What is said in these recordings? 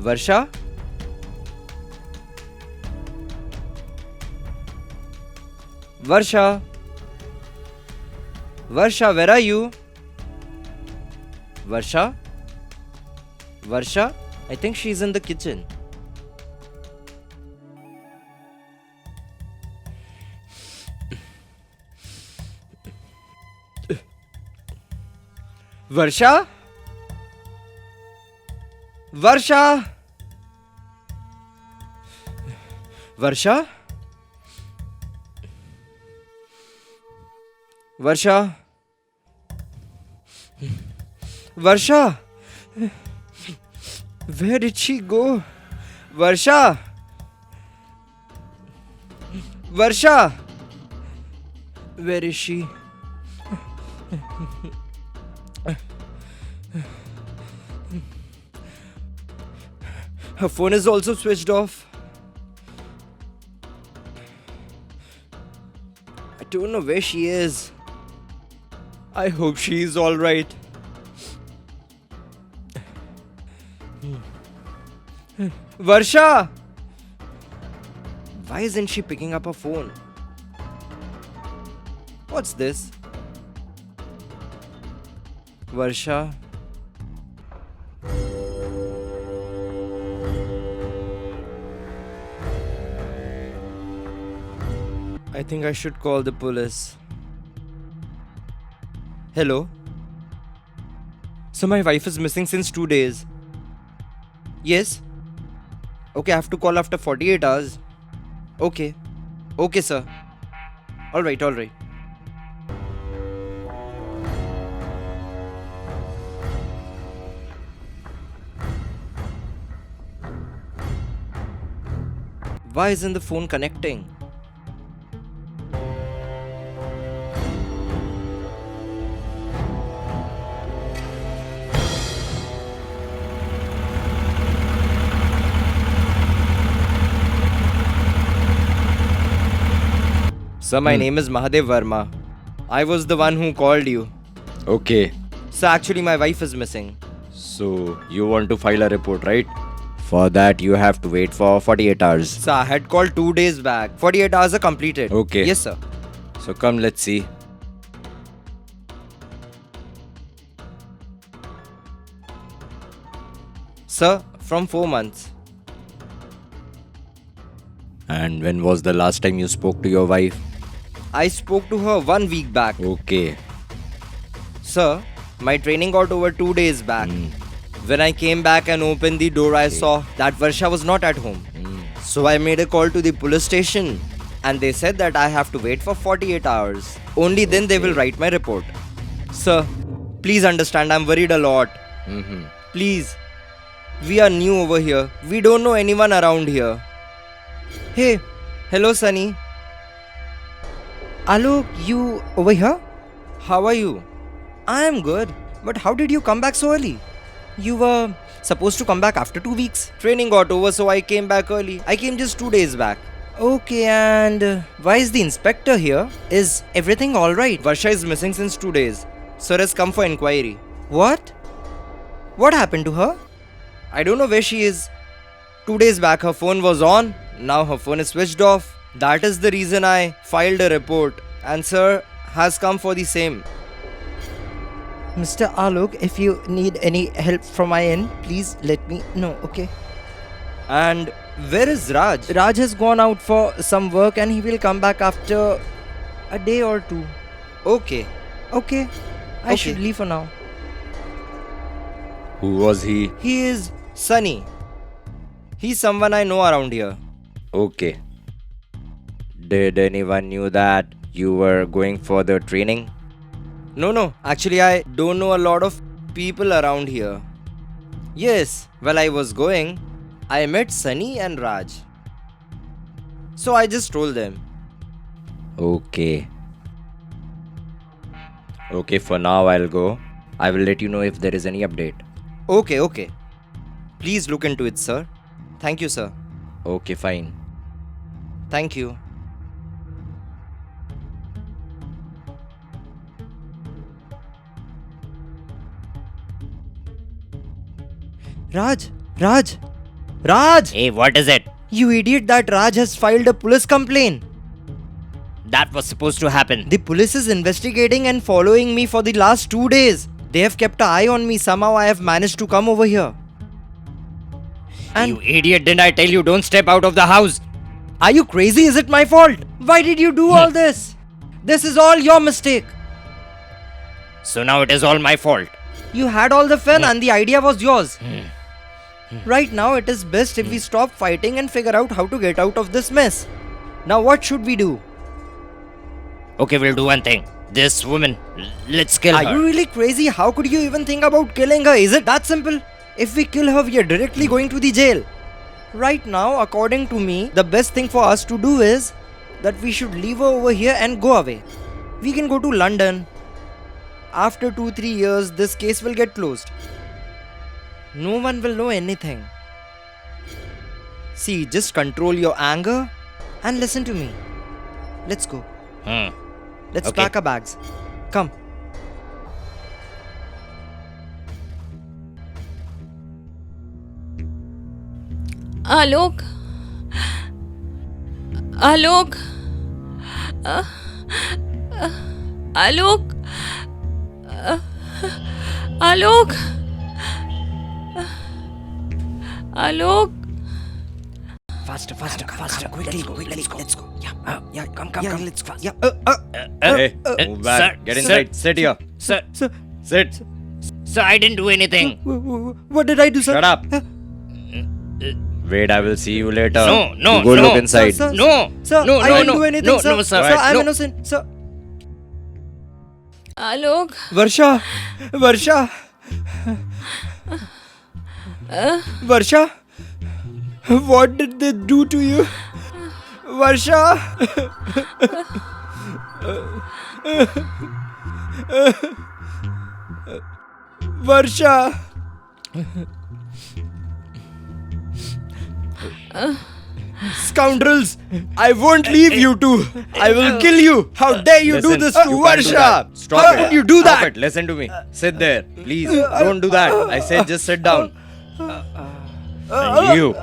Varsha? Varsha? Varsha, where are you? Varsha? Varsha? I think she's in the kitchen. Varsha? Varsha? Varsha? Varsha? Varsha? Where did she go? Varsha? Varsha? Where is she? Her phone is also switched off. I don't know where she is. I hope she is alright. Varsha! Why isn't she picking up her phone? What's this? Varsha? I think I should call the police. Hello? So my wife is missing since 2 days. Yes? Okay, I have to call after 48 hours. Okay. Okay, sir. Alright, alright. Why isn't the phone connecting? Sir, my name is Mahadev Verma. I was the one who called you. Okay, Sir, actually my wife is missing. so you want to file a report, right? For that, you have to wait for 48 hours. Sir, I had called 2 days back. 48 hours are completed. Okay. Yes, sir. So come, let's see. Sir, from 4 months. And when was the last time you spoke to your wife? I spoke to her 1 week back. Okay. Sir, my training got over 2 days back. When I came back and opened the door, I saw that Varsha was not at home. So I made a call to the police station and they said that I have to wait for 48 hours. Only then they will write my report. Sir, please understand, I'm worried a lot. Please. We are new over here. We don't know anyone around here. Hey, hello Sunny. Alok, you over here? How are you? I am good. But how did you come back so early? You were supposed to come back after 2 weeks. Training got over, so I came back early. I came just 2 days back. Okay, and why is the inspector here? Is everything alright? Varsha is missing since 2 days. Sir has come for inquiry. What? What happened to her? I don't know where she is. 2 days back her phone was on. Now her phone is switched off. That is the reason I filed a report. And sir has come for the same. Mr. Alok, if you need any help from my end, please let me know, okay? And where is Raj? Raj has gone out for some work and he will come back after a day or two. Okay. Okay, I Okay. should leave for now. Who was he? He is Sunny. He's someone I know around here. Okay. Did anyone knew that you were going for the training? No. Actually, I don't know a lot of people around here. Yes, while I was going, I met Sunny and Raj. So I just told them. Okay. Okay, for now I'll go. I will let you know if there is any update. Okay. Please look into it, sir. Thank you, sir. Okay, fine. Thank you. Raj, Raj! Hey, what is it? You idiot, that Raj has filed a police complaint. That was supposed to happen. The police is investigating and following me for the last 2 days. They have kept an eye on me. Somehow I have managed to come over here. And You idiot, didn't I tell you don't step out of the house? are you crazy? Is it my fault? Why did you do all this? This is all your mistake. So now it is all my fault. You had all the fun and the idea was yours. Right now, it is best if we stop fighting and figure out how to get out of this mess. Now, what should we do? Okay, we'll do one thing. This woman, let's kill Are her. you really crazy? How could you even think about killing her? Is it that simple? If we kill her, we are directly going to the jail. Right now, according to me, the best thing for us to do is that we should leave her over here and go away. We can go to London. After 2-3 years, this case will get closed. No one will know anything. See, just control your anger and listen to me. Let's go. Let's Okay. pack our bags. Come. Alok. Alok. Alok. Alok. Alok. Faster, quickly, let's go. Yeah, come, let's go. Yeah, Hey, move back. sir, Get sir. inside. Sit here. Sir, Sit. sir, I didn't do anything. What did I do, sir? Shut up. Wait, I will see you later. No, You go no. look inside. Sir, No, Sir, no, I no, didn't no, do anything, no, sir. no, sir. Sir, I'm No. innocent, sir. Alok. Varsha. Varsha. What did they do to you? Varsha. Varsha. Scoundrels! I won't leave you two. I will kill you. How dare you do Listen, this to you can't do Varsha? that. Stop How it. could you do Stop that? it. Listen to me. Sit there. Please. Don't do that. I said just sit down. And you.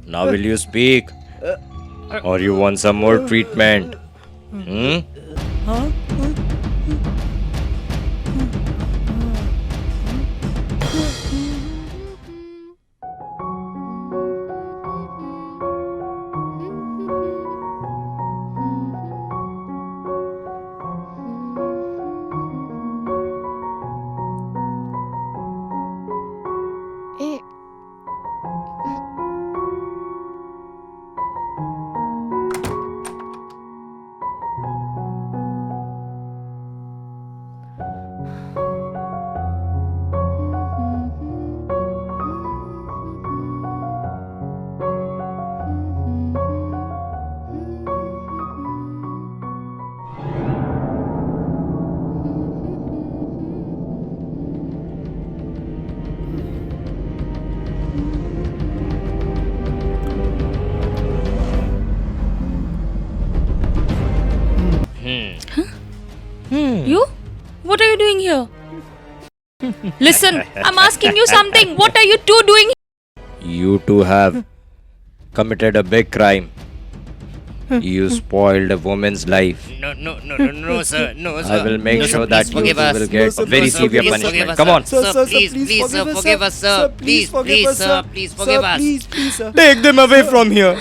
Now will you speak? Or you want some more treatment? Hmm? You? What are you doing here? Listen, I'm asking you something. What are you two doing here? You two have committed a big crime. You spoiled a woman's life. No, sir. No, sir. I will make No, sure sir, that please you forgive us. will get sir, very no, sir, severe please punishment. forgive us, Come on. Sir, Please forgive us, sir. Please, sir, please, Please forgive us, sir. Please, sir. Sir, Take them away from here.